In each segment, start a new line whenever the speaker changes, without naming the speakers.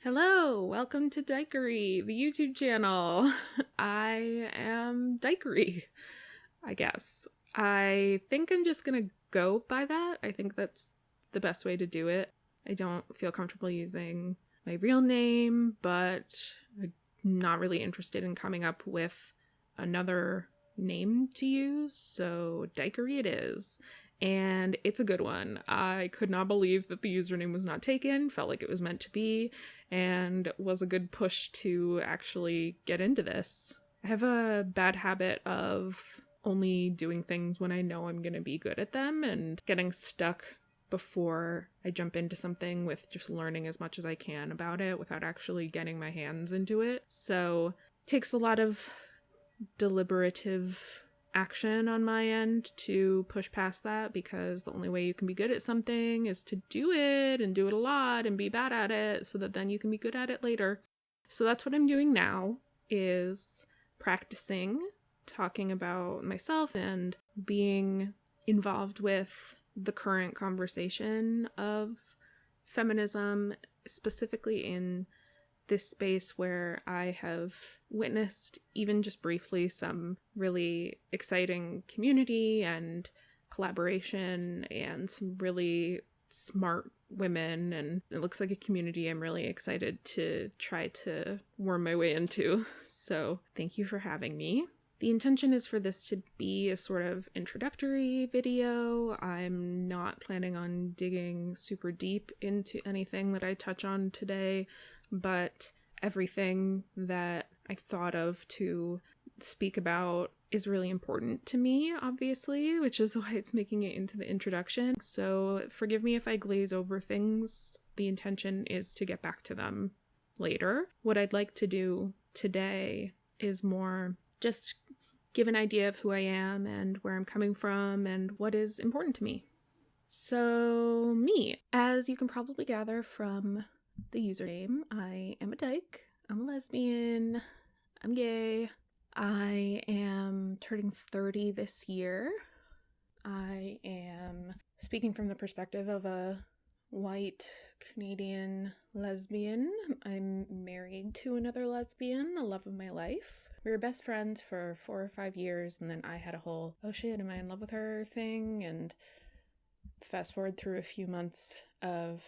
Hello, welcome to Dykery, the YouTube channel. I am Dykery, I guess. I think I'm just gonna go by that. I think that's the best way to do it. I don't feel comfortable using my real name, but I'm not really interested in coming up with another name to use, so Dykery it is. And it's a good one. I could not believe that the username was not taken, felt like it was meant to be, and was a good push to actually get into this. I have a bad habit of only doing things when I know I'm going to be good at them and getting stuck before I jump into something with just learning as much as I can about it without actually getting my hands into it. So it takes a lot of deliberative action on my end to push past that, because the only way you can be good at something is to do it and do it a lot and be bad at it so that then you can be good at it later. So that's what I'm doing now, is practicing talking about myself and being involved with the current conversation of feminism, specifically in this space where I have witnessed, even just briefly, some really exciting community and collaboration and some really smart women, and it looks like a community I'm really excited to try to worm my way into. So thank you for having me. The intention is for this to be a sort of introductory video. I'm not planning on digging super deep into anything that I touch on today, but everything that I thought of to speak about is really important to me, obviously, which is why it's making it into the introduction. So forgive me if I glaze over things. The intention is to get back to them later. What I'd like to do today is more just give an idea of who I am and where I'm coming from and what is important to me. So me, as you can probably gather from the username, I am a dyke, I'm a lesbian, I'm gay, I am turning 30 this year. I am speaking from the perspective of a white Canadian lesbian. I'm married to another lesbian, the love of my life. We were best friends for 4 or 5 years, and then I had a whole, oh shit, am I in love with her thing? And fast forward through a few months of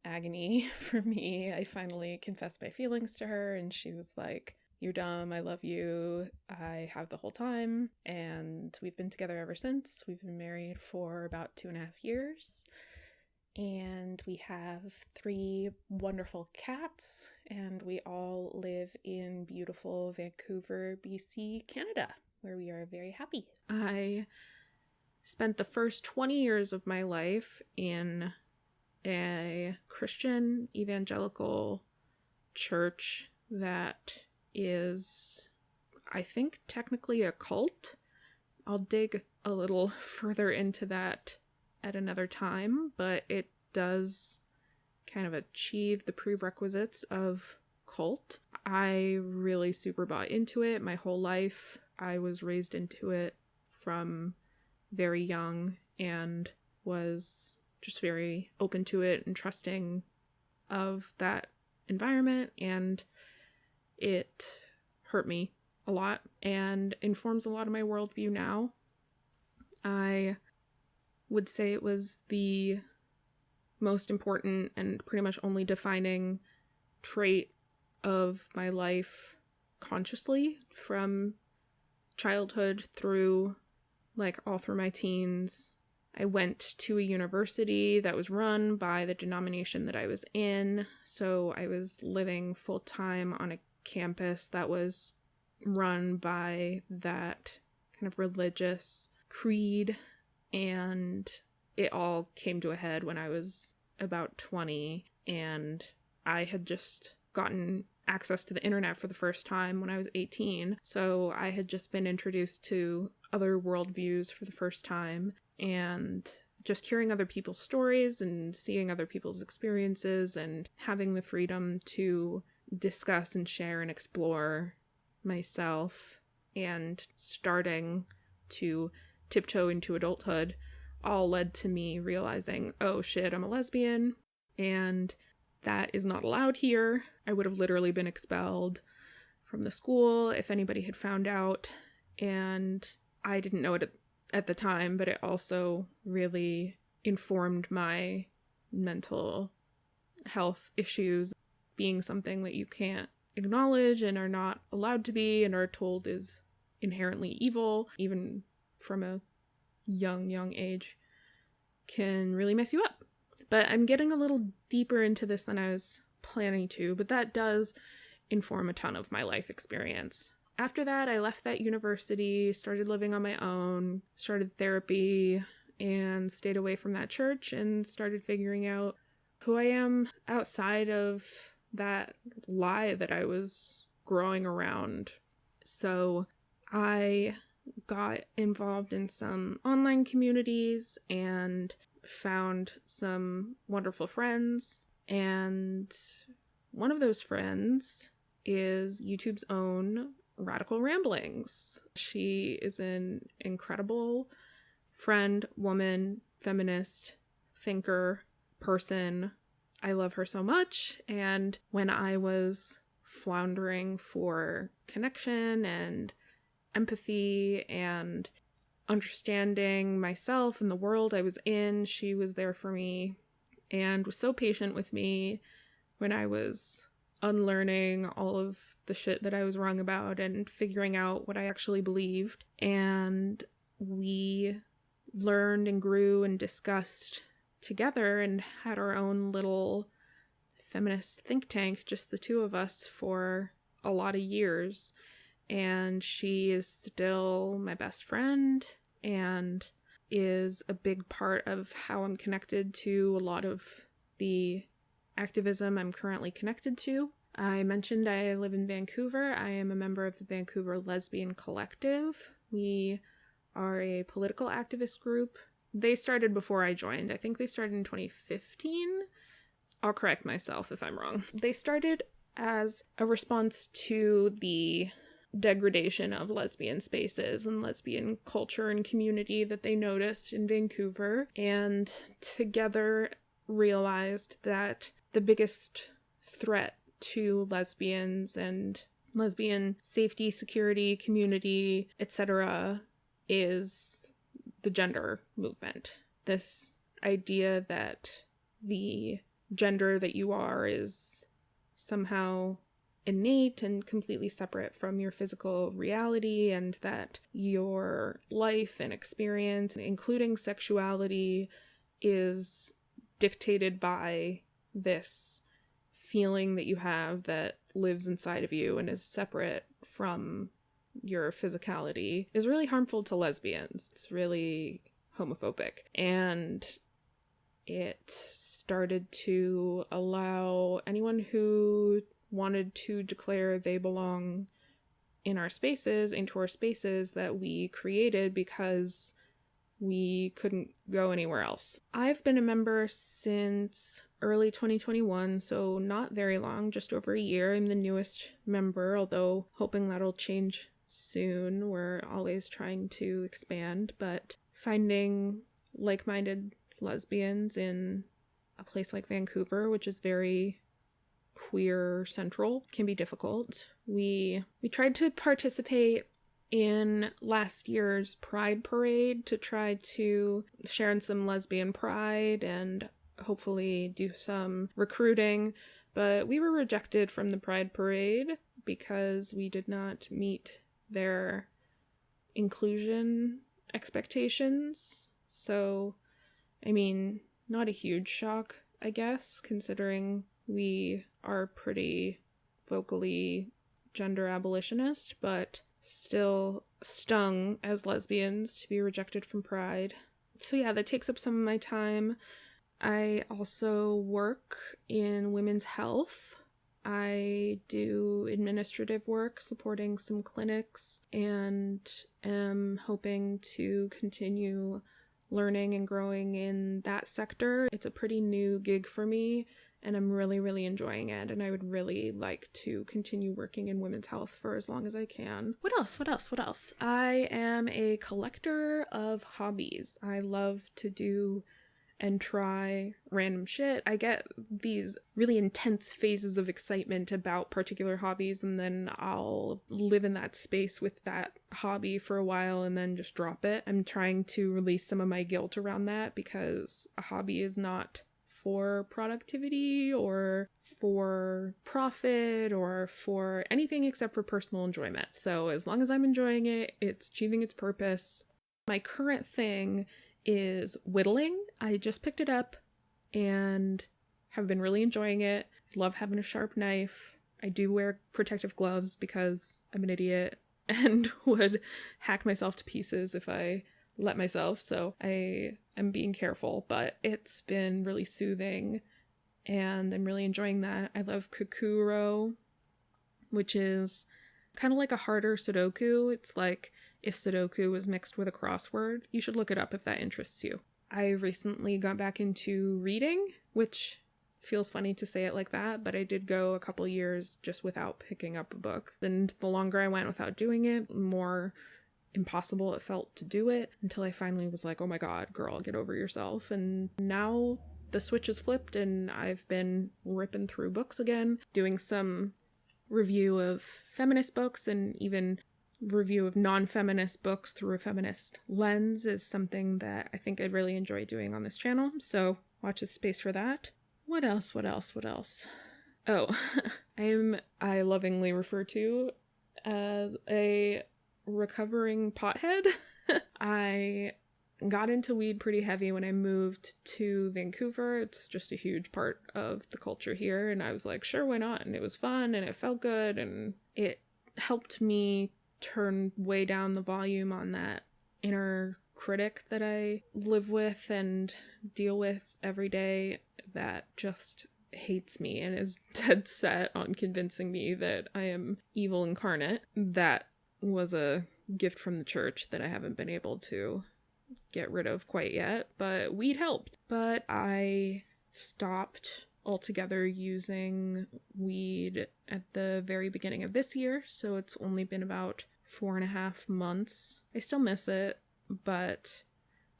agony for me, I finally confessed my feelings to her, and she was like, "You're dumb, I love you, I have the whole time." And we've been together ever since. We've been married for about 2.5 years, and we have 3 wonderful cats, and we all live in beautiful Vancouver, BC, Canada, where we are very happy. I spent the first 20 years of my life in a Christian evangelical church that is, I think, technically a cult. I'll dig a little further into that at another time, but it does kind of achieve the prerequisites of cult. I really super bought into it my whole life. I was raised into it from very young and was just very open to it and trusting of that environment, and it hurt me a lot and informs a lot of my worldview now. I would say it was the most important and pretty much only defining trait of my life consciously, from childhood through all through my teens. I went to a university that was run by the denomination that I was in, so I was living full-time on a campus that was run by that kind of religious creed, and it all came to a head when I was about 20, and I had just gotten access to the internet for the first time when I was 18, so I had just been introduced to other worldviews for the first time, and just hearing other people's stories and seeing other people's experiences and having the freedom to discuss and share and explore myself and starting to tiptoe into adulthood all led to me realizing, oh shit, I'm a lesbian. And That is not allowed here. I would have literally been expelled from the school if anybody had found out. And I didn't know it at the time, but it also really informed my mental health issues being something that you can't acknowledge and are not allowed to be and are told is inherently evil, even from a young age, can really mess you up. But I'm getting a little deeper into this than I was planning to, but that does inform a ton of my life experience. After that, I left that university, started living on my own, started therapy, and stayed away from that church and started figuring out who I am outside of that lie that I was growing around. So I got involved in some online communities and found some wonderful friends. And one of those friends is YouTube's own Radical Ramblings. She is an incredible friend, woman, feminist, thinker, person. I love her so much. And when I was floundering for connection and empathy and understanding myself and the world I was in, she was there for me and was so patient with me when I was unlearning all of the shit that I was wrong about and figuring out what I actually believed. And we learned and grew and discussed together and had our own little feminist think tank, just the two of us, for a lot of years. And she is still my best friend and is a big part of how I'm connected to a lot of the activism I'm currently connected to. I mentioned I live in Vancouver. I am a member of the Vancouver Lesbian Collective. We are a political activist group. They started before I joined. I think they started in 2015. I'll correct myself if I'm wrong. They started as a response to the degradation of lesbian spaces and lesbian culture and community that they noticed in Vancouver, and together realized that the biggest threat to lesbians and lesbian safety, security, community, etc. is the gender movement. This idea that the gender that you are is somehow innate and completely separate from your physical reality, and that your life and experience, including sexuality, is dictated by this feeling that you have that lives inside of you and is separate from your physicality, is really harmful to lesbians. It's really homophobic. And it started to allow anyone who wanted to declare they belong in our spaces, into our spaces that we created because we couldn't go anywhere else. I've been a member since early 2021, so not very long, just over a year. I'm the newest member, although hoping that'll change soon. We're always trying to expand, but finding like-minded lesbians in a place like Vancouver, which is very queer central, can be difficult. We tried to participate in last year's Pride Parade to try to share in some lesbian pride and hopefully do some recruiting, but we were rejected from the Pride Parade because we did not meet their inclusion expectations. So, I mean, not a huge shock, I guess, considering we are pretty vocally gender abolitionist, but still stung as lesbians to be rejected from Pride. So yeah, that takes up some of my time. I also work in women's health. I do administrative work supporting some clinics and am hoping to continue learning and growing in that sector. It's a pretty new gig for me, and I'm really, really enjoying it, and I would really like to continue working in women's health for as long as I can. What else? I am a collector of hobbies. I love to do and try random shit. I get these really intense phases of excitement about particular hobbies, and then I'll live in that space with that hobby for a while and then just drop it. I'm trying to release some of my guilt around that, because a hobby is not for productivity or for profit or for anything except for personal enjoyment. So as long as I'm enjoying it, it's achieving its purpose. My current thing is whittling. I just picked it up and have been really enjoying it. I love having a sharp knife. I do wear protective gloves because I'm an idiot and would hack myself to pieces if I let myself, so I am being careful, but it's been really soothing and I'm really enjoying that. I love Kokuro, which is kind of like a harder Sudoku. It's like if Sudoku was mixed with a crossword. You should look it up if that interests you. I recently got back into reading, which feels funny to say it like that, but I did go a couple years just without picking up a book. And the longer I went without doing it, the more impossible it felt to do it, until I finally was like, oh my god, girl, get over yourself. And now the switch is flipped and I've been ripping through books again, doing some review of feminist books, and even review of non-feminist books through a feminist lens is something that I think I'd really enjoy doing on this channel, so watch this space for that. What else? Oh, I lovingly refer to as a recovering pothead. I got into weed pretty heavy when I moved to Vancouver. It's just a huge part of the culture here, and I was like, sure, why not? And it was fun and it felt good, and it helped me turn way down the volume on that inner critic that I live with and deal with every day that just hates me and is dead set on convincing me that I am evil incarnate. That was a gift from the church that I haven't been able to get rid of quite yet, but weed helped. But I stopped altogether using weed at the very beginning of this year, so it's only been about 4.5 months. I still miss it, but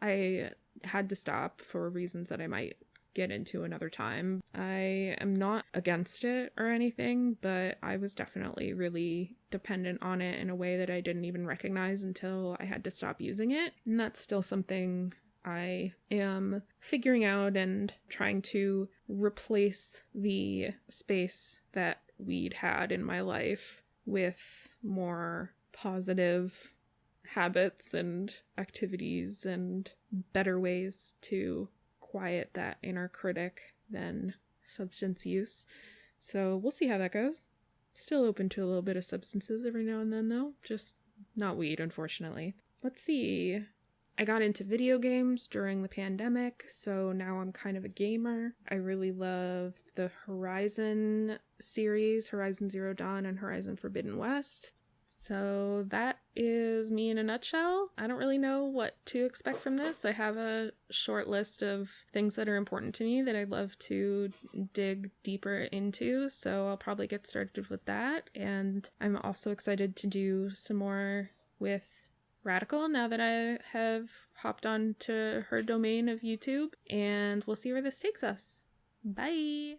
I had to stop for reasons that I might get into another time. I am not against it or anything, but I was definitely really dependent on it in a way that I didn't even recognize until I had to stop using it. And that's still something I am figuring out and trying to replace the space that weed had in my life with more positive habits and activities and better ways to quiet that inner critic than substance use. So we'll see how that goes. Still open to a little bit of substances every now and then, though. Just not weed, unfortunately. Let's see. I got into video games during the pandemic, so now I'm kind of a gamer. I really love the Horizon series, Horizon Zero Dawn and Horizon Forbidden West. So that is me in a nutshell. I don't really know what to expect from this. I have a short list of things that are important to me that I'd love to dig deeper into, so I'll probably get started with that. And I'm also excited to do some more with Radical now that I have hopped on to her domain of YouTube, and we'll see where this takes us. Bye!